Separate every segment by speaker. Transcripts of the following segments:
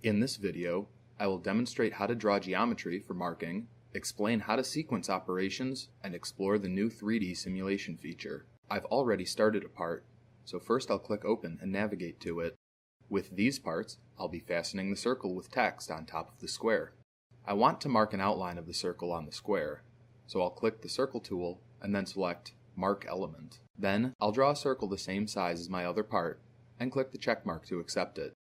Speaker 1: In this video, I will demonstrate how to draw geometry for marking, explain how to sequence operations, and explore the new 3D simulation feature. I've already started a part, so first I'll click Open and navigate to it. With these parts, I'll be fastening the circle with text on top of the square. I want to mark an outline of the circle on the square, so I'll click the Circle tool and then select Mark Element. Then I'll draw a circle the same size as my other part and click the check mark to accept it.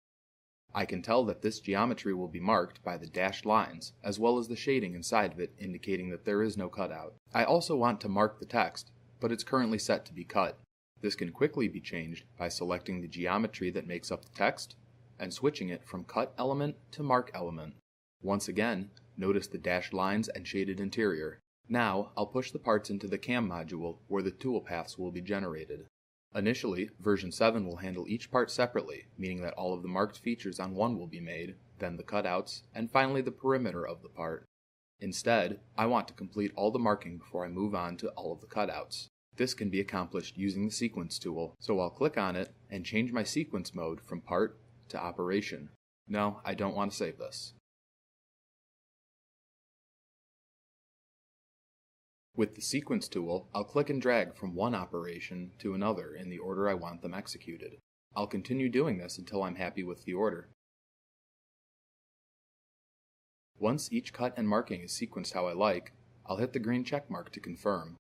Speaker 1: I can tell that this geometry will be marked by the dashed lines, as well as the shading inside of it indicating that there is no cutout. I also want to mark the text, but it's currently set to be cut. This can quickly be changed by selecting the geometry that makes up the text and switching it from Cut Element to Mark Element. Once again, notice the dashed lines and shaded interior. Now, I'll push the parts into the CAM module where the toolpaths will be generated. Initially, version 7 will handle each part separately, meaning that all of the marked features on one will be made, then the cutouts, and finally the perimeter of the part. Instead, I want to complete all the marking before I move on to all of the cutouts. This can be accomplished using the Sequence tool, so I'll click on it and change my sequence mode from part to operation. No, I don't want to save this. With the Sequence tool, I'll click and drag from one operation to another in the order I want them executed. I'll continue doing this until I'm happy with the order. Once each cut and marking is sequenced how I like, I'll hit the green check mark to confirm.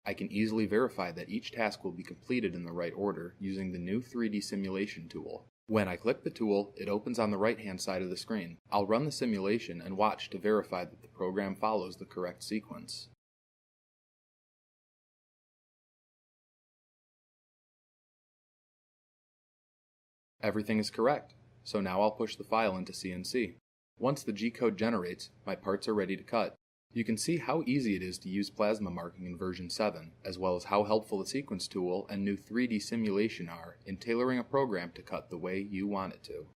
Speaker 1: I can easily verify that each task will be completed in the right order using the new 3D simulation tool. When I click the tool, it opens on the right-hand side of the screen. I'll run the simulation and watch to verify that the program follows the correct sequence. Everything is correct, so now I'll push the file into CNC. Once the G-code generates, my parts are ready to cut. You can see how easy it is to use plasma marking in version 7, as well as how helpful the Sequence tool and new 3D simulation are in tailoring a program to cut the way you want it to.